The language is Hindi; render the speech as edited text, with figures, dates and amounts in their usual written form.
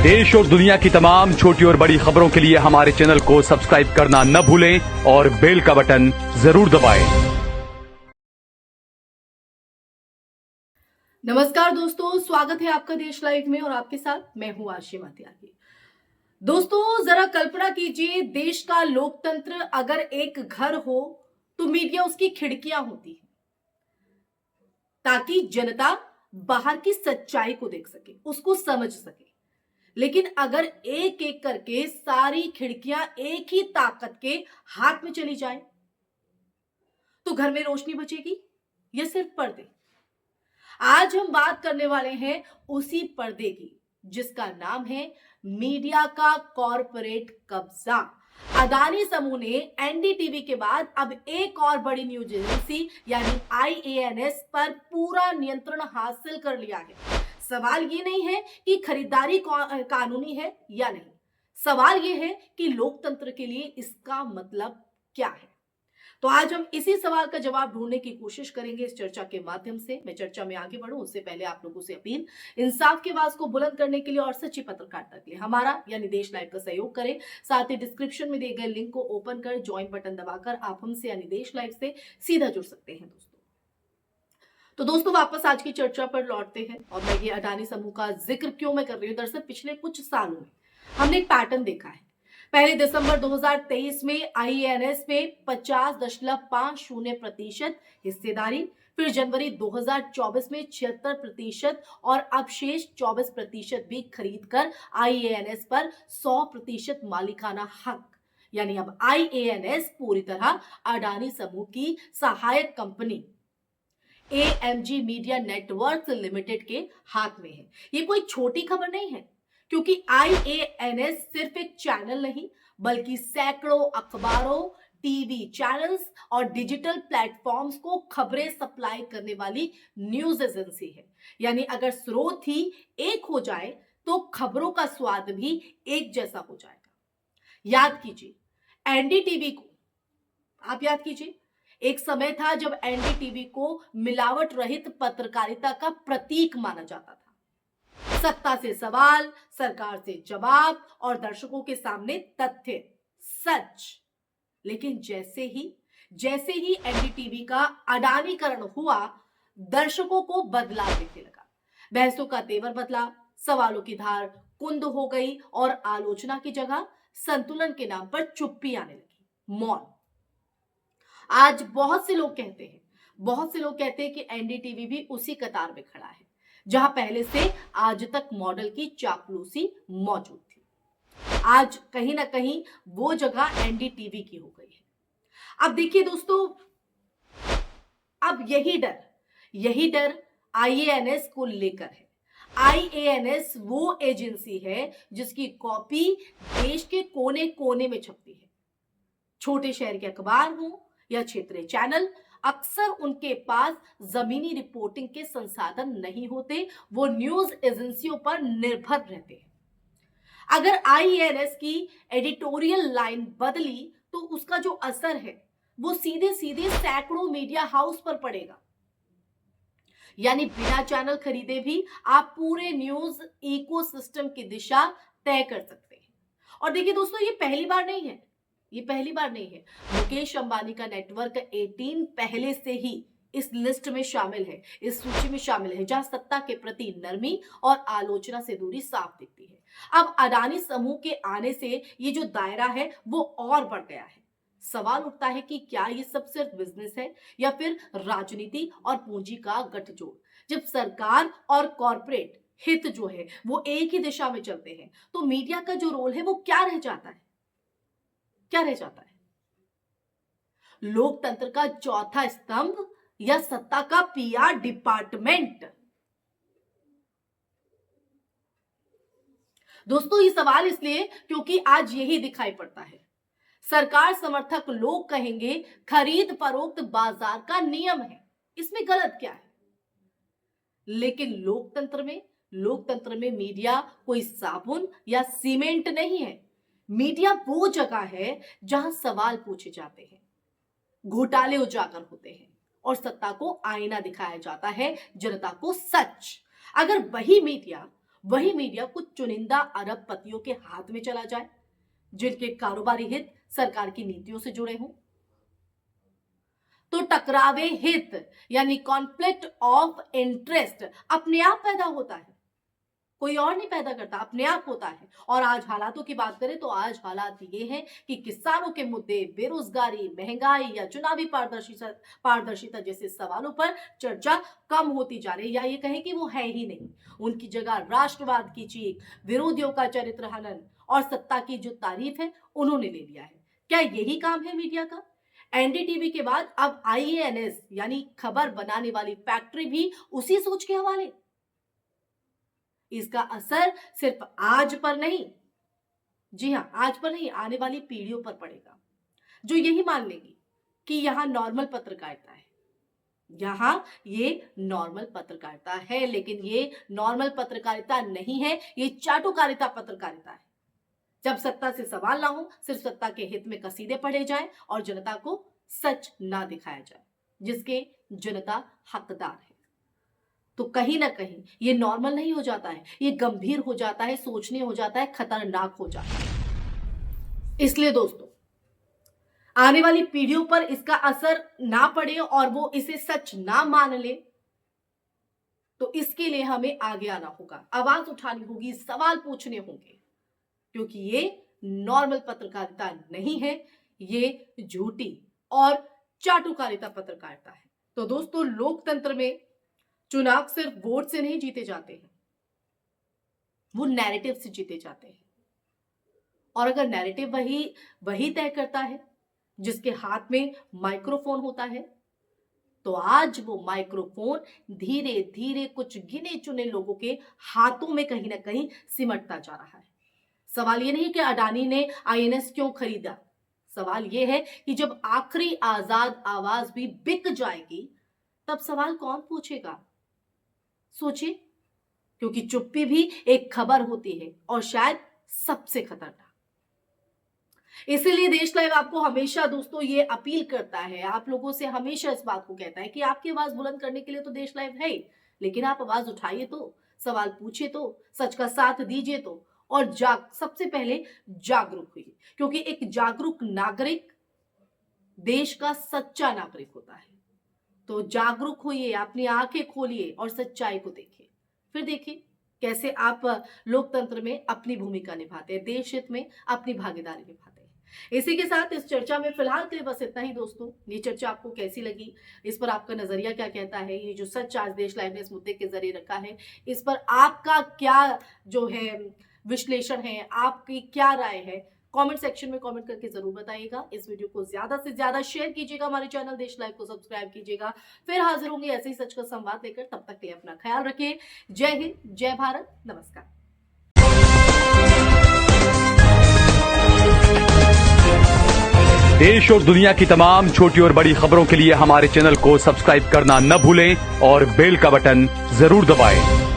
देश और दुनिया की तमाम छोटी और बड़ी खबरों के लिए हमारे चैनल को सब्सक्राइब करना न भूलें और बेल का बटन जरूर दबाएं। नमस्कार दोस्तों, स्वागत है आपका देश लाइव में और आपके साथ मैं हूं आशी मात्यागी। दोस्तों, जरा कल्पना कीजिए, देश का लोकतंत्र अगर एक घर हो तो मीडिया उसकी खिड़कियां होती है ताकि जनता बाहर की सच्चाई को देख सके, उसको समझ सके। लेकिन अगर एक एक करके सारी खिड़कियां एक ही ताकत के हाथ में चली जाए तो घर में रोशनी बचेगी या सिर्फ पर्दे? आज हम बात करने वाले हैं उसी पर्दे की, जिसका नाम है मीडिया का कॉरपोरेट कब्जा। अदानी समूह ने एनडीटीवी के बाद अब एक और बड़ी न्यूज एजेंसी यानी आईएएनएस पर पूरा नियंत्रण हासिल कर लिया है। सवाल ये नहीं है कि खरीदारी कानूनी है या नहीं, सवाल ये है कि लोकतंत्र के लिए इसका मतलब क्या है। तो आज हम इसी सवाल का जवाब ढूंढने की कोशिश करेंगे इस चर्चा के माध्यम से। मैं चर्चा में आगे बढ़ूं उससे पहले आप लोगों से अपील, इंसाफ की आवाज को बुलंद करने के लिए और सच्ची पत्रकारिता के लिए हमारा यानी देश लाइव का सहयोग करें। साथ ही डिस्क्रिप्शन में दिए गए लिंक को ओपन कर ज्वाइन बटन दबाकर आप हमसे यानी देश लाइव से सीधा जुड़ सकते हैं। दोस्तों वापस आज की चर्चा पर लौटते हैं। और मैं ये अडानी समूह का जिक्र क्यों मैं कर रही हूँ, दरअसल पिछले कुछ सालों में हमने एक पैटर्न देखा है। पहले दिसंबर 2023 में आईएएनएस में 50.50% हिस्सेदारी, फिर जनवरी 2024 में 76% और अब शेष 24% भी खरीद कर आईएएनएस पर 100% मालिकाना हक, यानी अब आईएएनएस पूरी तरह अडानी समूह की सहायक company AMG media network limited के हाथ में है। ये कोई छोटी खबर नहीं है, क्योंकि आईएएनएस सिर्फ एक चैनल नहीं बल्कि सैकड़ों अखबारों, टीवी चैनल्स और डिजिटल प्लेटफॉर्म्स को खबरें सप्लाई करने वाली न्यूज एजेंसी है। यानी अगर स्रोत ही एक हो जाए तो खबरों का स्वाद भी एक जैसा हो जाएगा। याद कीजिए एनडीटीवी को, आप याद कीजिए, एक समय था जब एनडीटीवी को मिलावट रहित पत्रकारिता का प्रतीक माना जाता था। सत्ता से सवाल, सरकार से जवाब और दर्शकों के सामने तथ्य, सच। लेकिन जैसे ही एनडीटीवी का अडानीकरण हुआ, दर्शकों को बदलाव दिखने लगा। बहसों का तेवर बदला, सवालों की धार कुंद हो गई और आलोचना की जगह संतुलन के नाम पर चुप्पी आने लगी, मौन। आज बहुत से लोग कहते हैं कि एनडीटीवी भी उसी कतार में खड़ा है जहां पहले से आज तक मॉडल की चापलूसी मौजूद थी। आज कहीं ना कहीं वो जगह एनडीटीवी की हो गई है। अब देखिए दोस्तों, अब यही डर आईएएनएस को लेकर है। आईएएनएस वो एजेंसी है जिसकी कॉपी देश के कोने कोने में छपती है। छोटे शहर के अखबार हो या क्षेत्रीय चैनल, अक्सर उनके पास जमीनी रिपोर्टिंग के संसाधन नहीं होते, वो न्यूज एजेंसियों पर निर्भर रहते हैं। अगर आईएएनएस की एडिटोरियल लाइन बदली तो उसका जो असर है वो सीधे सीधे सैकड़ों मीडिया हाउस पर पड़ेगा। यानी बिना चैनल खरीदे भी आप पूरे न्यूज इकोसिस्टम की दिशा तय कर सकते हैं। और देखिए दोस्तों, ये पहली बार नहीं है। मुकेश अंबानी का नेटवर्क 18 पहले से ही इस लिस्ट में शामिल है, इस सूची में शामिल है, जहां सत्ता के प्रति नरमी और आलोचना से दूरी साफ दिखती है। अब अडानी समूह के आने से ये जो दायरा है वो और बढ़ गया है। सवाल उठता है कि क्या ये सब सिर्फ बिजनेस है या फिर राजनीति और पूंजी का गठजोड़? जब सरकार और कॉरपोरेट हित जो है वो एक ही दिशा में चलते हैं तो मीडिया का जो रोल है वो क्या रह जाता है? लोकतंत्र का चौथा स्तंभ या सत्ता का पीआर डिपार्टमेंट? दोस्तों ये सवाल इसलिए क्योंकि आज यही दिखाई पड़ता है। सरकार समर्थक लोग कहेंगे खरीद फरोख्त बाजार का नियम है, इसमें गलत क्या है? लेकिन लोकतंत्र में मीडिया कोई साबुन या सीमेंट नहीं है। मीडिया वो जगह है जहां सवाल पूछे जाते हैं, घोटाले उजागर होते हैं और सत्ता को आईना दिखाया जाता है, जनता को सच। अगर वही मीडिया वही मीडिया कुछ चुनिंदा अरबपतियों के हाथ में चला जाए जिनके कारोबारी हित सरकार की नीतियों से जुड़े हों, तो टकरावे हित यानी कॉन्फ्लिक्ट ऑफ इंटरेस्ट अपने आप पैदा होता है, कोई और नहीं पैदा करता, अपने आप होता है। और आज हालातों की बात करें तो आज हालात ये हैं कि किसानों के मुद्दे, बेरोजगारी, महंगाई या चुनावी पारदर्शिता जैसे सवालों पर चर्चा कम होती जा रही है, या ये कहें कि वो है ही नहीं। उनकी जगह राष्ट्रवाद की चीख, विरोधियों का चरित्र हनन और सत्ता की जो तारीफ है उन्होंने ले लिया है। क्या यही काम है मीडिया का? एनडीटीवी के बाद अब IANS यानी खबर बनाने वाली फैक्ट्री भी उसी सोच के हवाले। इसका असर सिर्फ आज पर नहीं, जी हां, आज पर नहीं, आने वाली पीढ़ियों पर पड़ेगा, जो यही मान लेंगी कि यहां नॉर्मल पत्रकारिता है, यहां ये नॉर्मल पत्रकारिता है। लेकिन ये नॉर्मल पत्रकारिता नहीं है, ये चाटुकारिता पत्रकारिता है। जब सत्ता से सवाल ना हो, सिर्फ सत्ता के हित में कसीदे पढ़े जाएं और जनता को सच ना दिखाया जाए जिसके जनता हकदार है, तो कहीं ना कहीं ये नॉर्मल नहीं हो जाता है, ये गंभीर हो जाता है, सोचने हो जाता है, खतरनाक हो जाता है। इसलिए दोस्तों, आने वाली पीढ़ियों पर इसका असर ना पड़े और वो इसे सच ना मान ले, तो इसके लिए हमें आगे आना होगा, आवाज उठानी होगी, सवाल पूछने होंगे, क्योंकि ये नॉर्मल पत्रकारिता नहीं है, ये झूठी और चाटुकारिता पत्रकारिता है। तो दोस्तों, लोकतंत्र में चुनाव सिर्फ वोट से नहीं जीते जाते हैं, वो नैरेटिव से जीते जाते हैं। और अगर नैरेटिव वही तय करता है जिसके हाथ में माइक्रोफोन होता है, तो आज वो माइक्रोफोन धीरे धीरे कुछ गिने चुने लोगों के हाथों में कहीं ना कहीं सिमटता जा रहा है। सवाल ये नहीं कि अडानी ने IANS क्यों खरीदा, सवाल ये है कि जब आखिरी आजाद आवाज भी बिक जाएगी तब सवाल कौन पूछेगा? सोचिए, क्योंकि चुप्पी भी एक खबर होती है और शायद सबसे खतरनाक। इसीलिए देश लाइव आपको हमेशा दोस्तों ये अपील करता है, आप लोगों से हमेशा इस बात को कहता है कि आपकी आवाज बुलंद करने के लिए तो देश लाइव है ही, लेकिन आप आवाज उठाइए तो, सवाल पूछिए तो, सच का साथ दीजिए तो, और सबसे पहले जागरूक हुई, क्योंकि एक जागरूक नागरिक देश का सच्चा नागरिक होता है। तो जागरूक होइए, अपनी आंखें खोलिए और सच्चाई को देखिए, फिर देखिए कैसे आप लोकतंत्र में अपनी भूमिका निभाते हैं, देश हित में अपनी भागीदारी निभाते हैं। इसी के साथ इस चर्चा में फिलहाल के लिए बस इतना ही दोस्तों। ये चर्चा आपको कैसी लगी, इस पर आपका नजरिया क्या कहता है, ये जो सच आज देश लाइव ने इस मुद्दे के जरिए रखा है, इस पर आपका क्या जो है विश्लेषण है, आपकी क्या राय है, कमेंट सेक्शन में कमेंट करके जरूर बताइएगा। इस वीडियो को ज्यादा से ज्यादा शेयर कीजिएगा, हमारे चैनल देश लाइव को सब्सक्राइब कीजिएगा। फिर हाजिर होंगे ऐसे ही सच का संवाद लेकर, तब तक के लिए अपना ख्याल रखिए। जय हिंद, जय भारत, नमस्कार। देश और दुनिया की तमाम छोटी और बड़ी खबरों के लिए हमारे चैनल को सब्सक्राइब करना न भूलें और बेल का बटन जरूर दबाएं।